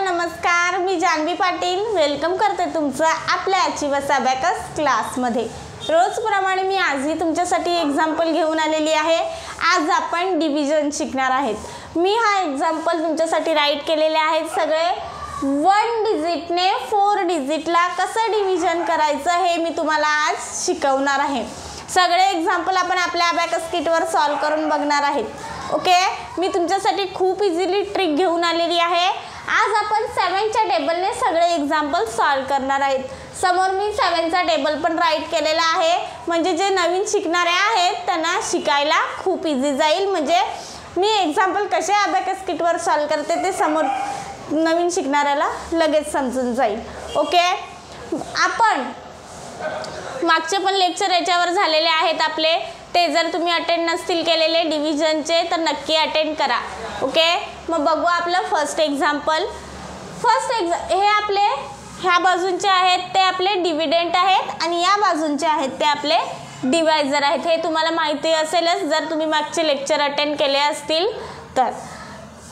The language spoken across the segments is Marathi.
नमस्कार, मी जानवी पाटील वेलकम करते तुमचं आपल्या अचिव्हर्स अबॅकस क्लासमध्ये। रोजप्रमाणे मी आजही तुमच्यासाठी एक्झाम्पल घेऊन आलेली आहे। आज आपण डिव्हिजन शिकणार आहोत। मी हा एक्झाम्पल तुमच्यासाठी राईट केलेले आहेत। सगळे 1 डिजिटने 4 डिजिटला कसं डिव्हिजन करायचं हे मी तुम्हाला आज शिकवणार आहे। सगळे एक्झाम्पल आपण आपल्या अबॅकस किटवर सॉल्व करून बघणार आहोत। ओके, मी तुमच्यासाठी खूप इझिली ट्रिक घेऊन आलेली आहे। आज आपण 7च्या टेबलने सगळे एक्झाम्पल सॉल्व करणार आहोत। समोर मी 7चा टेबल पण राईट केलेला आहे, म्हणजे जे नवीन शिकणारे आहेत त्यांना शिकायला खूप इझी जाईल। म्हणजे मी एक्झाम्पल कसे अबॅकस किटवर सॉल्व करते ते समोर नवीन शिकणाऱ्याला लगेच समजून जाईल। ओके, आपण मागचे पण लेक्चर याच्यावर झालेले आहेत आपले, ते जर तुम्ही अटेंड नसतील केलेले डिव्हिजनचे तर नक्की अटेंड करा। ओके, मग बघू आपलं फर्स्ट एक्झाम्पल। हे आपले ह्या बाजूंचे आहेत ते आपले डिव्हिडंट आहेत आणि या बाजूंचे आहेत ते आपले डिवायझर आहेत। हे तुम्हाला माहिती असेलच जर तुम्ही मागचे लेक्चर अटेंड केले असतील तर।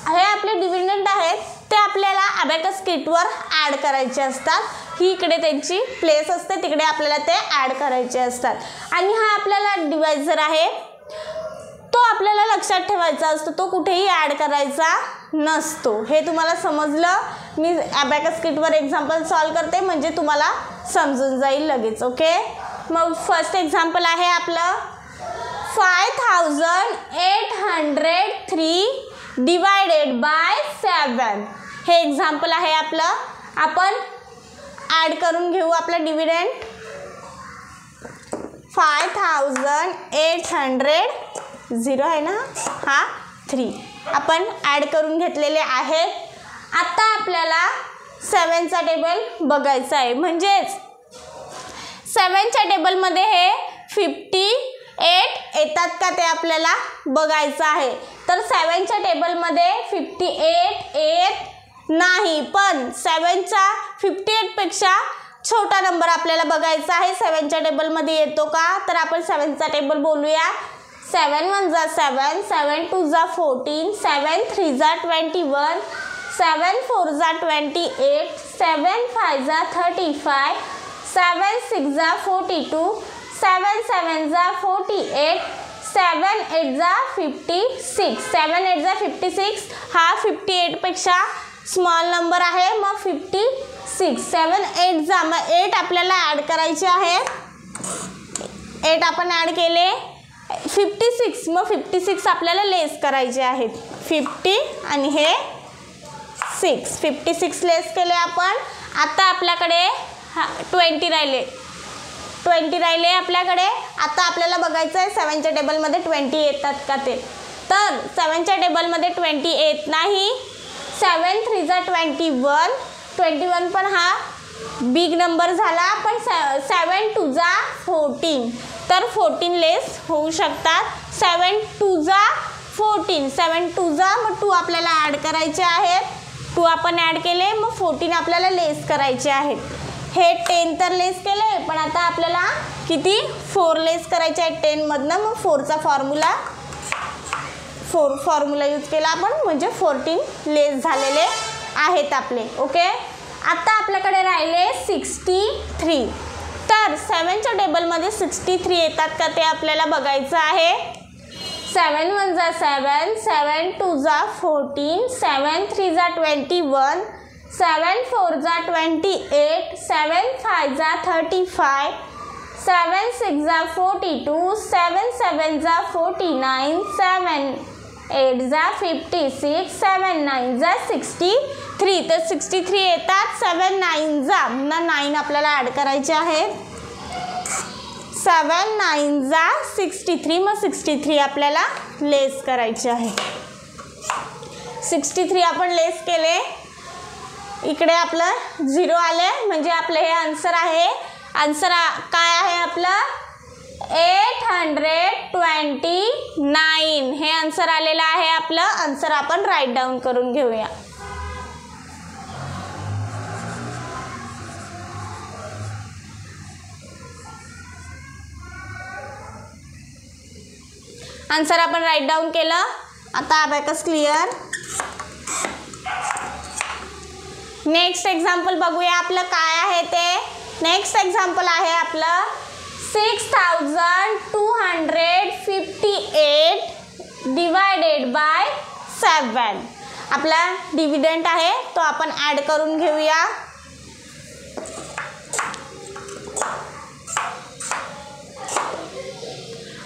हे आपले डिव्हिडंट आहेत, ते आपल्याला अबॅकस किटवर ॲड करायचे असतात। ही इकडे त्यांची प्लेस असते, तिकडे आपल्याला ते ॲड करायचे असतात। आणि हा आपल्याला डिवायझर आहे, तो आपल्याला लक्षात ठेवायचा असतो, तो कुठेही ॲड करायचा नसतो। हे तुम्हाला समजलं? मी अबॅकस किटवर एक्झाम्पल सॉल्व करते म्हणजे तुम्हाला समजून जाईल लगेच। ओके, मग फर्स्ट एक्झाम्पल आहे आपलं 5803 डिवायडेड बाय 7। हे एक्झाम्पल आहे आपलं। आपण ॲड करून घेऊ आपला डिव्हिडंट 5800 0 आहे ना, हा 3 आपण ॲड करून घेतलेले आहेत। आता आपल्याला 7चा टेबल बघायचा आहे, म्हणजेच 7च्या टेबलमध्ये हे 58 येतात का ते आपल्याला बघायचं आहे। तर 7च्या टेबलमध्ये 58 येत नाही, पण 7चा 58 पेक्षा छोटा नंबर आपल्याला बघायचा आहे। 7च्या टेबलमध्ये येतो का, तर आपण 7चा टेबल बोलूया। 7 1 जा 7, 7 2 जा 14, 7 3 जा 21, 7 4 जा 28, 7 5 जा 35, 7 6 जा 42, 7 7 जा 48, 7 8 जा 56, 7 8 जा 56 हा 58 पेक्षा स्मॉल नंबर आहे, मग 56। 7 8 जा, मग 8 आपल्याला ॲड करायचे आहे। 8 आपण ॲड केले 56, मग 56 आपल्याला लेस करायचे आहेत। 50 आणि हे 6, 56 लेस केले आपण। आता आपल्याकडे 20 राहिले आपल्याकडे। आता आपल्याला बघायचं आहे 7च्या टेबलमध्ये 20 येतात का ते, तर 7च्या टेबलमध्ये 20 येत नाही। 7 3 जा 21 पण हा बिग नंबर झाला, पण 7 2 जा 14, तर 14 लेस होऊ शकतात। 7 2 जा 14, 7 2 जा, मग 2 आपल्याला ॲड करायचे आहेत। 2 आपण ॲड केले, मग 14 आपल्याला लेस करायचे आहेत। हे 10 तर लेस केले, पण आता आपल्याला किती 4 लेस करायचे आहेत 10मधनं, मग 4चा फॉर्म्युला यूज केला आपण, म्हणजे 14 लेस झालेले आहेत आपले। ओके, आता आपल्याकडे राहिले 63। तर 7च्या टेबलमध्ये 63 येतात का ते आपल्याला बघायचं आहे। 7 1 जा 7, 7 2 जा 14, 7 3 जा 21, 7 4 जा 28, 7 5 जा 35, 7 6 जा 42, 7 7 जा 49, 7 8 जा 56, 7 9 जा 63, तर 63 येतात। 7 9 जा, 9 आपल्याला ॲड करायचे आहेत। 7 9 जा 63, मग 63 आपल्याला लेस करायचे आहे। 63 आपण लेस केले, इकडे आपलं 0 आले, म्हणजे आपलं हे आन्सर आहे। आन्सर काय आहे आपलं 829, हे आन्सर आलेलं आहे आपलं। आन्सर आपण राईट डाऊन करून घेऊया। आन्सर आपण राईट डाऊन केलं। आता अबॅकस क्लिअर। नेक्स्ट एक्झाम्पल बघूया आपलं काय आहे ते. नेक्स्ट एक्झाम्पल आहे आपलं 6258 डिवायडेड बाय 7. आपला डिव्हिडंड आहे तो आपण ॲड करून घेऊया.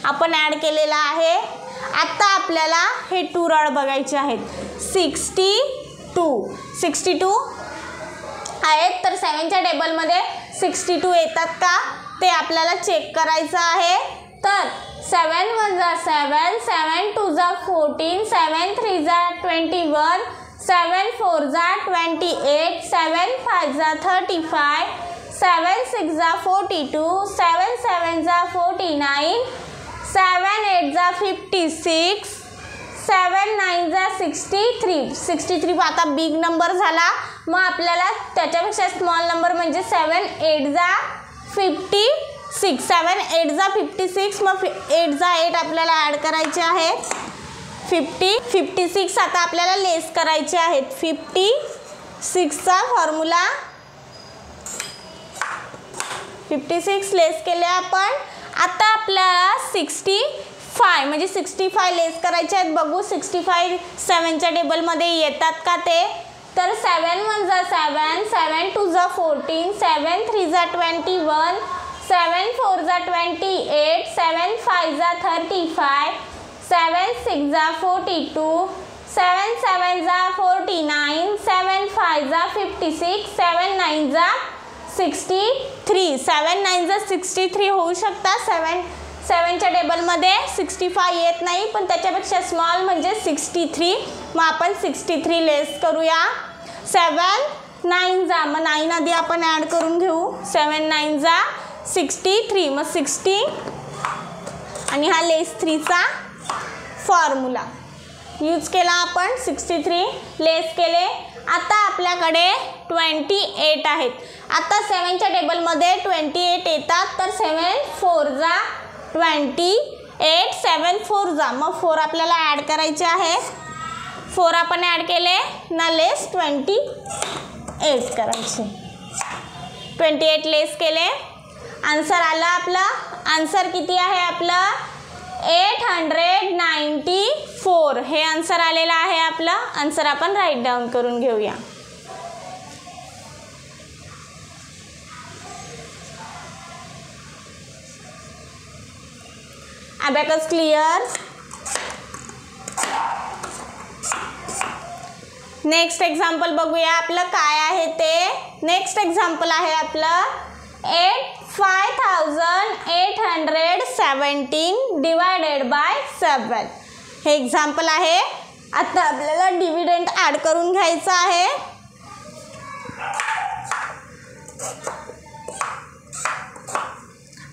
आपण ॲड केलेला आहे. आता आपल्याला हे 2 रॉड बघायचे आहेत. 62 आहेत तर 7च्या टेबलमध्ये 62 येतात का ते आपल्याला चेक करायचं आहे. तर 7 1 जा 7, 7 2 जा 14, 7 3 जा 21, 7 4 जा 28, 7 5 जा 35, 7 6 जा 42, 7 7 जा 49, 7 8 जा 56, 7 9 जा 63. आता बिग नंबर झाला. मग आपल्याला त्याच्यापेक्षा स्मॉल नंबर म्हणजे 7 8 जा 56. 7 8 जा 56. मग 8 जा 8 आपल्याला ॲड करायचे आहेत. 56 आता आपल्याला लेस करायचे आहेत. 56चा फॉर्म्युला 56 लेस केले आपण. आता आपल्याला 65 म्हणजे 65 लेस करायचे आहेत. बघू 65 7च्या टेबलमध्ये येतात का ते. तर 7 1 जा 7, 7 2 जा 14, 7 3 जा 21, 7 4 जा 28, 7 5 जा 35, 7 6 जा 42, 7 7 जा 49, 7 5 जा 56, 7 9 जा 63. 7 9 जा 63 होऊ शकतात. 7च्या टेबलमध्ये 65 येत नाही पण त्याच्यापेक्षा स्मॉल म्हणजे 63. मग आपण 63 लेस करूया. 7 9 जा मग 9 आधी आपण ॲड करून घेऊ. 7 9 जा 63 मग 60 आणि हा लेस 3चा फॉर्म्युला यूज केला आपण. 63 लेस केले. आता आपल्याकडे 28 आहेत. आता 7च्या टेबलमध्ये 28 येतात तर 7 4 जा 28, 7 4 जा मग 4 आपल्याला ॲड करायचे आहेत. 4 आपण ॲड केले ना लेस 28 करायचे. 28 लेस केले. आन्सर आला आपला. आन्सर किती आहे आपलं 894. हे आन्सर आलेलं आहे आपलं. आन्सर आपण राईट डाऊन करून घेऊया. Abacus clear. नेक्स्ट एक्झाम्पल बघूया आपलं काय आहे ते. नेक्स्ट एक्झाम्पल आहे आपलं 5817 डिवायडेड बाय 7. हे एक्झाम्पल आहे. आता आपल्याला डिव्हिडंड ॲड करून घ्यायचं आहे.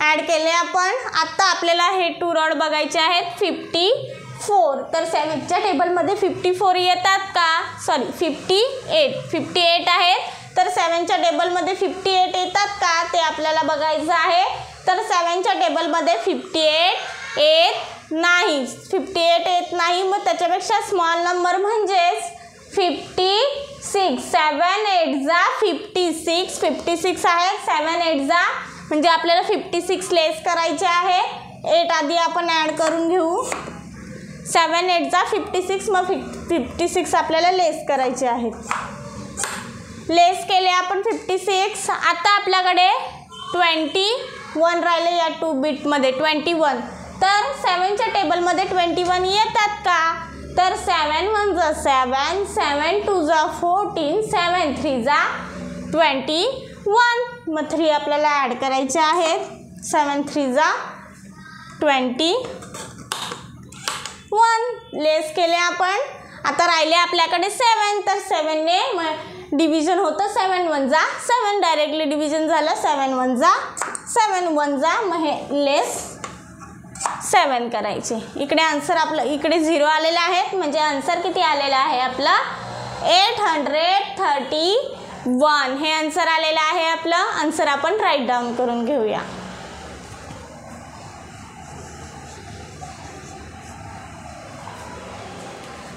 ॲड केले आपण. आता आपल्याला हे 2 रॉड बघायचे आहेत. 54 तर 7च्या टेबलमध्ये 54 येतात का. सॉरी 58 आहेत तर 7च्या टेबलमध्ये 58 येतात का ते आपल्याला बघायचं आहे. तर 7च्या टेबलमध्ये 58 येत नाही. 58 येत नाही मग त्याच्यापेक्षा स्मॉल नंबर म्हणजेच 56. 7 8 जा 56. 56 आहे. 7 8 जा म्हणजे आपल्याला 56 लेस करायचे आहे. 8 आधी आपण ॲड करून घेऊ. 7 8 जा 56 मग 56 आपल्याला लेस करायचे आहेत. लेस केले आपण 56. आता आपल्याकडे 21 राहिले या 2 बिटमध्ये. 21 तर 7च्या टेबलमध्ये 21 येतात का. तर 7 1 जा 7, 7 2 जा 14, 7 3 जा 21 मग 3 आपल्याला ॲड करायचे आहेत. 7 3 जा 21 लेस केले आपण. आता राहिले आपल्याकडे 7 तर 7ने मग डिव्हिजन होतं. 7 1 जा 7 डायरेक्टली डिव्हिजन झालं. 7 1 जा 7 1 जा मग हे लेस 7 करायचे. इकडे आन्सर आपलं इकडे 0 आलेले आहेत म्हणजे आन्सर किती आलेला आहे आपला 831. हे आन्सर आलेलं आहे आपलं. आन्सर आपण राईट डाऊन करून घेऊया.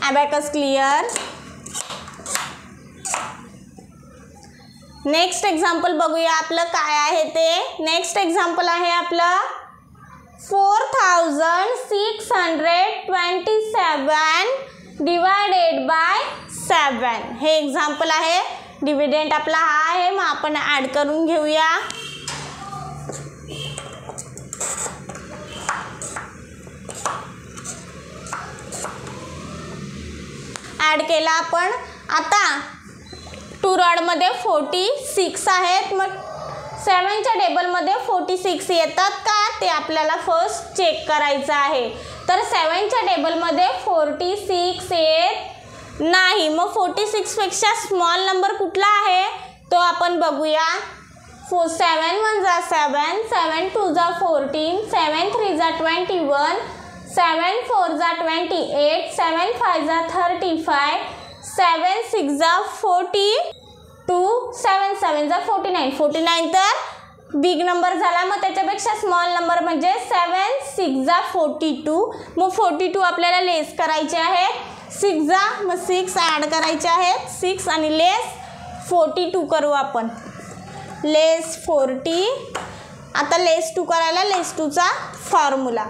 Abacus clear. नेक्स्ट एक्झाम्पल बघूया आपलं काय आहे ते. नेक्स्ट एक्झाम्पल आहे आपलं 4627 डिवायडेड बाय 7. हे एक्झाम्पल आहे. डिव्हिडंड आपला हा आहे. मग आपण ॲड करून घेऊया. ॲड केला आपण. आता 2 रॉडमध्ये 46 आहेत. मग 7च्या टेबलमध्ये 46 येतात का ते आपल्याला फर्स्ट चेक करायचं आहे. तर 7च्या टेबलमध्ये 46 येत नाही. मग 46 पेक्षा स्मॉल नंबर कुठला आहे तो आपण बघूया. 7 1 जा 7, 7 2 जा 14, 7 3 जा 21, 7 4 जा 28, 7 5 जा 35, 7 6 जा 42, 7 7 जा 49. 49 तर बिग नंबर झाला. मग त्याच्यापेक्षा स्मॉल नंबर म्हणजे 7 6 जा 42. मग 42 आपल्याला लेस करायचे आहे. 6 जा मग 6 ॲड करायचे आहेत. 6 आणि लेस 42 करू आपण. लेस 40. आता लेस 2 करायला लेस 2चा फॉर्म्युला.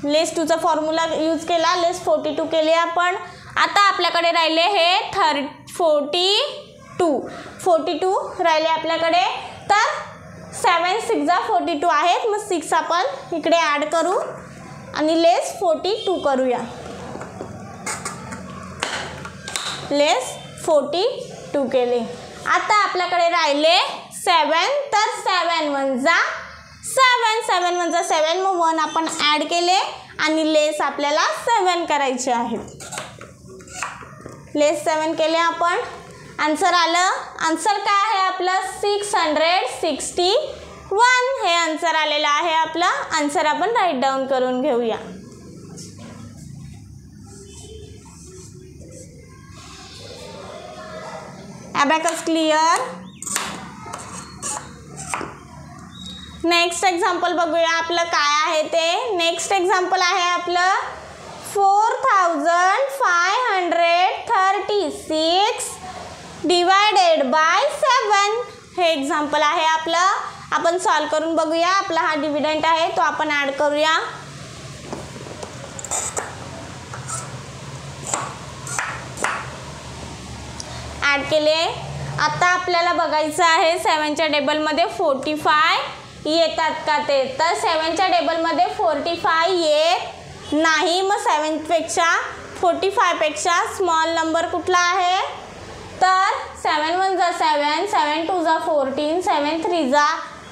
लेस 2चा फॉर्म्युला यूज केला. लेस 42 केले आपण. आता आपल्याकडे राहिले हे 42 राहिले आपल्याकडे. तर 7 6 जा 42 आहेत. मग 6 आपण इकडे ॲड करू आणि लेस 42 करूया. लेस 42 केले. आता आपल्याकडे राहिले 7. तर 7 1 जा 7, 7 1 जा 7. मग 1 आपण ॲड केले आणि लेस आपल्याला 7 करायचे आहे. लेस 7 केले आपण. आन्सर आलं. आन्सर काय आहे आपलं 661. हे आन्सर आलेलं आहे आपलं. आन्सर आपण राईट डाऊन करून घेऊया. Abacus clear. नेक्स्ट एक्झाम्पल बघूया आपलं काय आहे ते. नेक्स्ट एक्झाम्पल आहे आपलं 4536 डिवायडेड बाय 7. हे एक्झाम्पल आहे आपलं. आपण सॉल्व करून बघूया. आपला हा डिव्हिडंड आहे तो आपण ॲड करूया. ॲड केले. आता आपल्याला बघायचं आहे 7च्या टेबलमध्ये 45 येतात का ते. तर 7च्या टेबलमध्ये 45 येत नाही. मग 45 पेक्षा स्मॉल नंबर कुठला आहे. तर 7 1 जा 7, 7 2 जा 14, 7 3 जा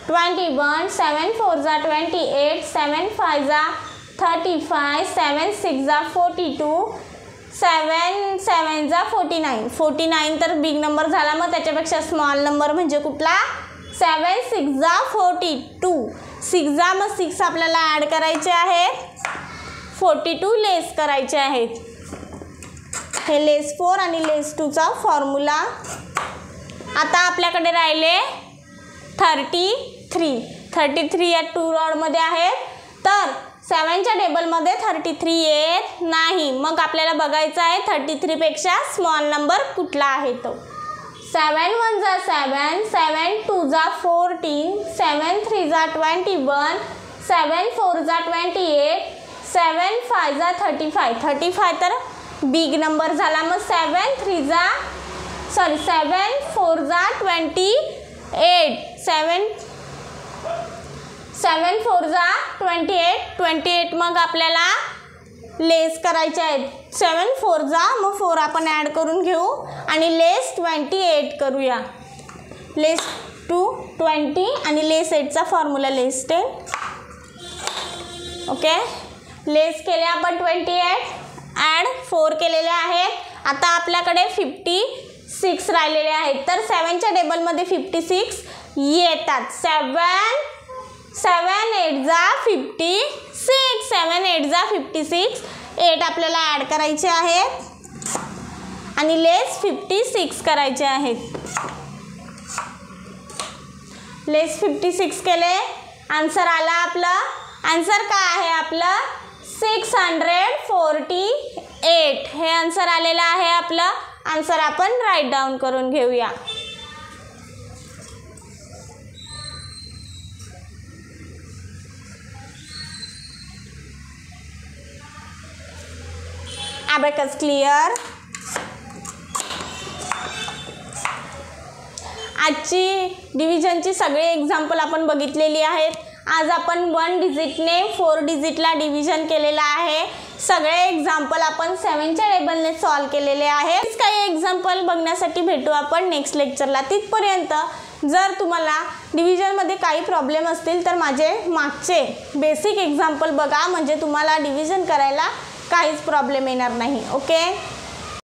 21, 7 4 जा 28, 7 5 जा 35, 7 6 जा 42, 7 7 जा 49. 49 तर बिग नंबर झाला. मग त्याच्यापेक्षा स्मॉल नंबर म्हणजे कुठला 7 6 जा 42. 6 जा मग 6 आपल्याला ॲड करायचे आहेत. 42 लेस करायचे आहेत. हे लेस 4 आणि लेस 2चा फॉर्म्युला. आता आपल्याकडे राहिले 33 या 2 रॉडमध्ये आहेत. तर 7च्या टेबलमध्ये 33 येत नाही. मग आपल्याला बघायचं आहे 33 पेक्षा स्मॉल नंबर कुठला आहे तो. 7 1 जा 7, 7 2 जा 14, 7 3 जा 21, 7 4 जा 28, 7 5 जा 35 तर बिग नंबर झाला. मग 7 4 जा 28, 7 4 जा 28. मग आपल्याला लेस करायचे आहेत. 7 4 जा मग 4 आपण ॲड करून घेऊ आणि लेस 28 करूया. लेस 2 20 आणि लेस 8चा फॉर्म्युला लेस 10. ओके. लेस केले आपण 28. ॲड 4 केलेले आहेत. आता आपल्याकडे 56 राहिलेले आहेत. तर 7च्या टेबलमध्ये 56 येतात. 7 8 जा 56, 7 8 जा 56. 8 आपल्याला ॲड करायचे आहेत आणि लेस 56 करायचे आहेत. लेस 56 केले. आन्सर आला आपला. आन्सर काय आहे आपलं 648. हे आन्सर आलेलं आहे आपलं. आन्सर आपण राईट डाऊन करून घेऊया. Abacus clear. आजची डिव्हिजनची सगळे एक्झाम्पल आपण बघितलेली आहेत. आज आपण 1 डिजिटने 4 डिजिटला डिव्हिजन केलेलं आहे. सगळे एक्झाम्पल आपण 7च्या टेबलने सॉल्व केलेले आहेत. काही एक्झाम्पल बघण्यासाठी भेटू आपण नेक्स्ट लेक्चरला. तिथपर्यंत जर तुम्हाला डिव्हिजनमध्ये काही प्रॉब्लेम असतील तर माझे मागचे बेसिक एक्झाम्पल बघा, म्हणजे तुम्हाला डिव्हिजन करायला काहीच प्रॉब्लेम येणार नाही. ओके.